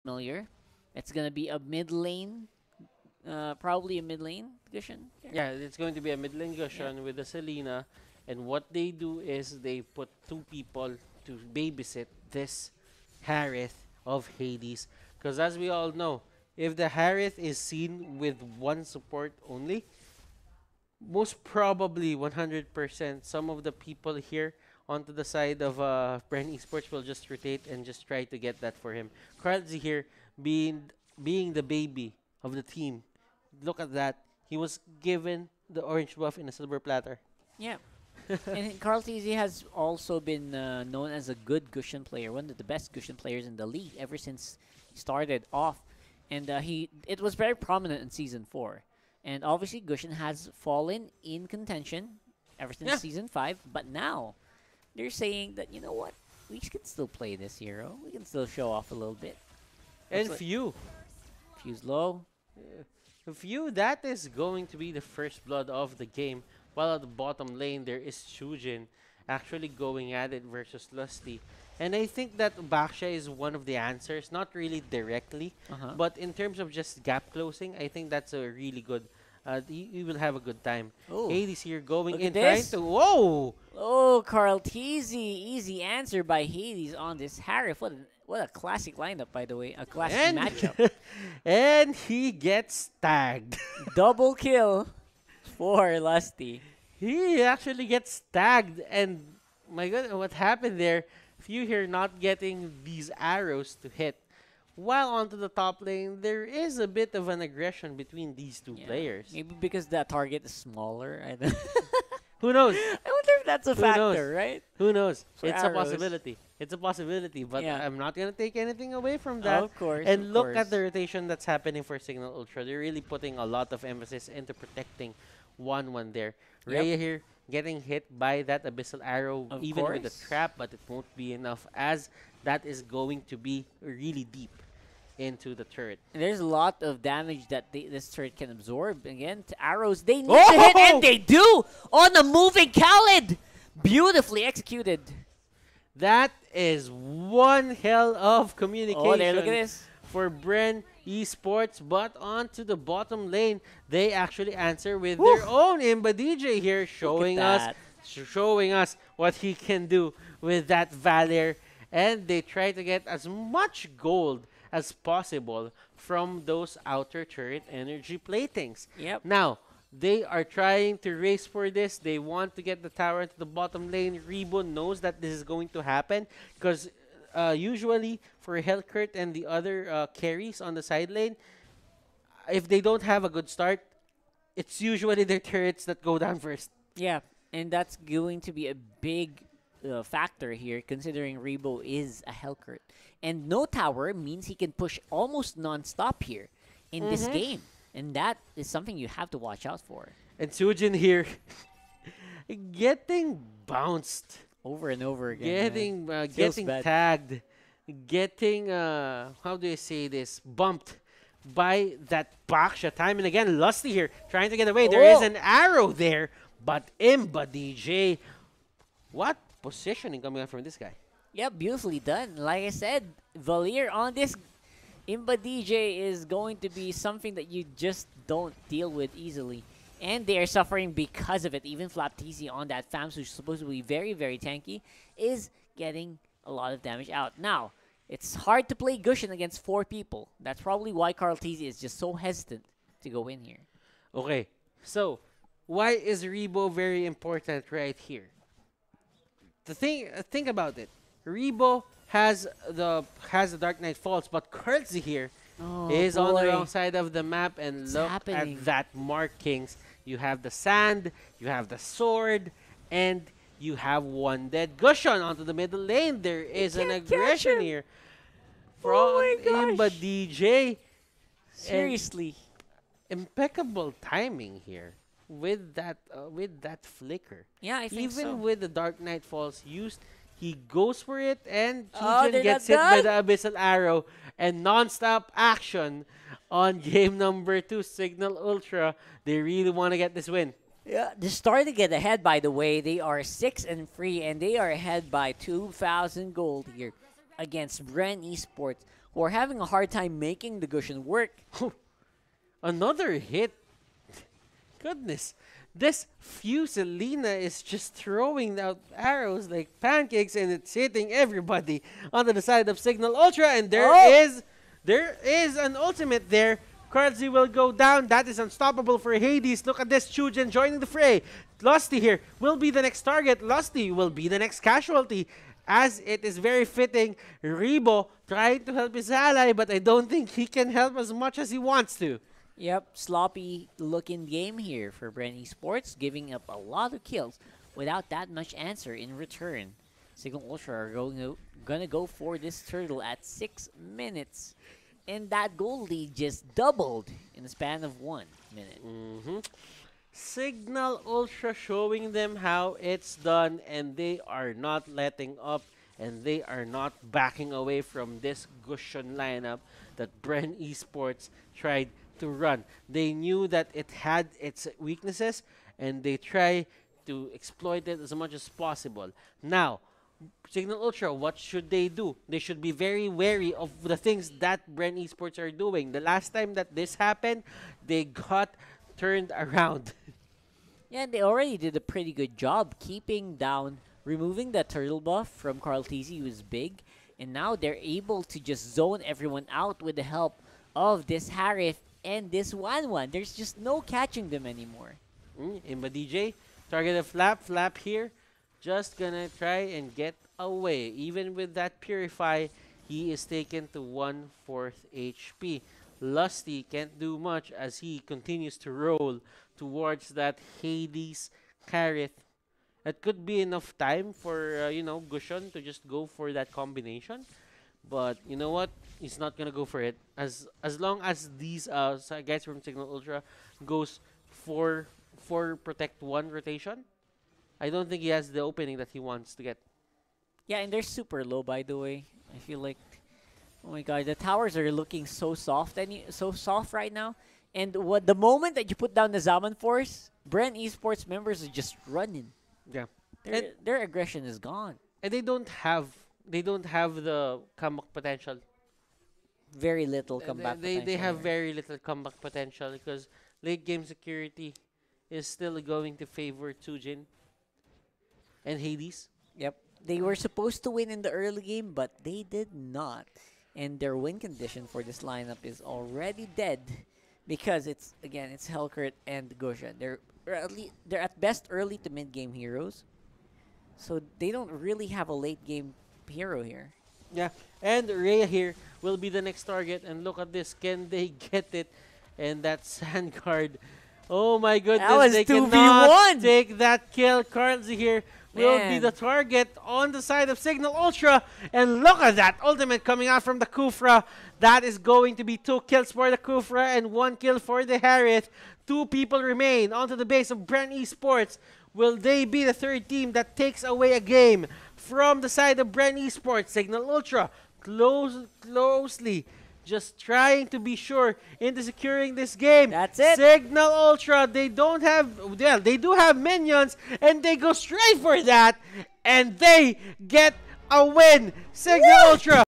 familiar. It's gonna be a mid lane, probably a mid lane Gushin. Yeah, it's going to be a mid lane Yeah. Gushan with the Selena, and what they do is they put two people to babysit this Harith of Hades. Because as we all know, if the Harith is seen with one support only, most probably 100% some of the people here onto the side of BREN Esports will just rotate and just try to get that for him. Carlsy here being the baby of the team. Look at that. He was given the orange buff in a silver platter. Yeah. And Carl Tizzy has also been known as a good Gushin player, one of the best Gushin players in the league ever since he started off. And it was very prominent in Season 4. And obviously, Gushin has fallen in contention ever since Yeah. Season 5. But now, they're saying that, you know what? We can still play this hero. We can still show off a little bit. And Looks like few. Fuse low. Few, that is going to be the first blood of the game. While at the bottom lane, there is Chujin actually going at it versus Lusty. And I think that Baksha is one of the answers, not really directly, Uh-huh. but in terms of just gap closing, I think that's a really good. You will have a good time. Oh, Hades here going look in, at trying this. to. Whoa! Oh, Carl Tizzy. Easy answer by Hades on this Harif. What a classic lineup, by the way. A classic And, matchup. and he gets tagged. Double kill for Lusty. He actually gets tagged, and my god, what happened there? Few here not getting these arrows to hit. While onto the top lane, there is a bit of an aggression between these two Yeah. players. Maybe because the target is smaller. I don't Who knows? I wonder if that's a Who factor, knows? right? Who knows? For It's a arrows. possibility. It's a possibility, but Yeah. I'm not gonna take anything away from that. Of course. And of look at course. the rotation that's happening for Signal Ultra. They're really putting a lot of emphasis into protecting 1-1 there. Yep. Rhea here getting hit by that Abyssal Arrow, Of even with the course. trap, but it won't be enough as that is going to be really deep into the turret. And there's a lot of damage that this turret can absorb. Again, to arrows, they need to hit, and they do on the moving Khaled. Beautifully executed. That is one hell of communication. Oh, there, look at this. For BREN Esports, but onto the bottom lane, they actually answer with Woo! their own Imba DJ here, showing us that. showing us what he can do with that Valir, and they try to get as much gold as possible from those outer turret energy platings. Yep. Now, they are trying to race for this. They want to get the tower into the bottom lane. Rebo knows that this is going to happen because usually for Hellkurt and the other carries on the side lane, if they don't have a good start, it's usually their turrets that go down first. Yeah, and that's going to be a big factor here, considering Rebo is a Hellkurt. And no tower means he can push almost non-stop here in this game. And that is something you have to watch out for. And Sujin here getting bounced, Over and over again. Feels getting bad. tagged, getting how do I say this, bumped by that Baksha time and again. Lusty here trying to get away. There is Oh. an arrow there, but Imba DJ, what positioning coming out from this guy? Yeah, beautifully done. Like I said, Valir on this Imba DJ is going to be something that you just don't deal with easily. And they are suffering because of it. Even Flaptisi on that FAMS, which is supposed to be very, very tanky, is getting a lot of damage out. Now, it's hard to play Gushin against 4 people. That's probably why Carl Tizzy is just so hesitant to go in here. Okay, so why is Rebo very important right here? Think about it. Rebo has the Dark Knight Falls, but Kurtzy here is on the wrong side of the map, and What's look happening? at that markings. You have the sand, you have the sword, and you have one dead Gushon onto the middle lane. There is an can't catch aggression him. here Oh my from Imba gosh. DJ. Seriously. Impeccable timing here with that flicker. Yeah, I think Even so. with the Dark Knight Falls used, he goes for it, and Oh, Chujin they're gets not hit by the Abyssal Arrow, and non-stop action on game number 2, Signal Ultra. They really want to get this win. Yeah, they're starting to get ahead, by the way. They are 6-3, and they are ahead by 2,000 gold here against BREN Esports, who are having a hard time making the Gushin work. Another hit. Goodness. This Fuselina is just throwing out arrows like pancakes, and it's hitting everybody onto the side of Signal Ultra, and there is an ultimate there. Carlsy will go down. That is unstoppable for Hades. Look at this. Chujin joining the fray. Lusty here will be the next target. Lusty will be the next casualty, as it is very fitting. Rebo trying to help his ally, but I don't think he can help as much as he wants to. Yep, sloppy looking game here for BREN Esports, giving up a lot of kills without that much answer in return. Signal Ultra are gonna go for this turtle at 6 minutes. And that goal lead just doubled in the span of 1 minute. Signal Ultra showing them how it's done, and they are not letting up, and they are not backing away from this Gushin lineup that BREN Esports tried to run. They knew that it had its weaknesses, and they try to exploit it as much as possible. Now, Signal Ultra, what should they do? They should be very wary of the things that BREN Esports are doing. The last time that this happened, they got turned around. Yeah, and they already did a pretty good job keeping down, removing the turtle buff from Carl TZ, who is big, and now they're able to just zone everyone out with the help of this Harith and this 1-1. There's just no catching them anymore. Imba DJ, target a Flap here. Just gonna try and get away. Even with that Purify, he is taken to 1/4 HP. Lusty can't do much as he continues to roll towards that Hades Kareth. That could be enough time for, Gushin to just go for that combination. But you know what? He's not gonna go for it. As long as these guys from Signal Ultra goes for protect 1 rotation, I don't think he has the opening that he wants to get. Yeah, and they're super low, by the way. I feel like, oh my god, the towers are looking so soft right now. And the moment that you put down the Zaman Force, BREN Esports members are just running. Yeah, their aggression is gone. And they don't have the comeback potential. Very little comeback potential. They have very little comeback potential because late game security is still going to favor Tujin and Hades. Yep. They were supposed to win in the early game, but they did not. And their win condition for this lineup is already dead because it's Hellcurt and Gushin. They're at best early to mid game heroes. So they don't really have a late game hero here. Yeah, and Rhea here will be the next target. And look at this. Can they get it? And that Sand Guard. Oh my goodness. That was they 2v1. cannot take that kill. Carlsy here will be the target on the side of Signal Ultra. And look at that ultimate coming out from the Kufra. That is going to be 2 kills for the Kufra and 1 kill for the Harith. 2 people remain onto the base of BREN Esports. Will they be the third team that takes away a game from the side of BREN Esports? Signal Ultra closely just trying to be sure into securing this game. That's it. Signal Ultra, they do have minions, and they go straight for that, and they get a win. Signal Ultra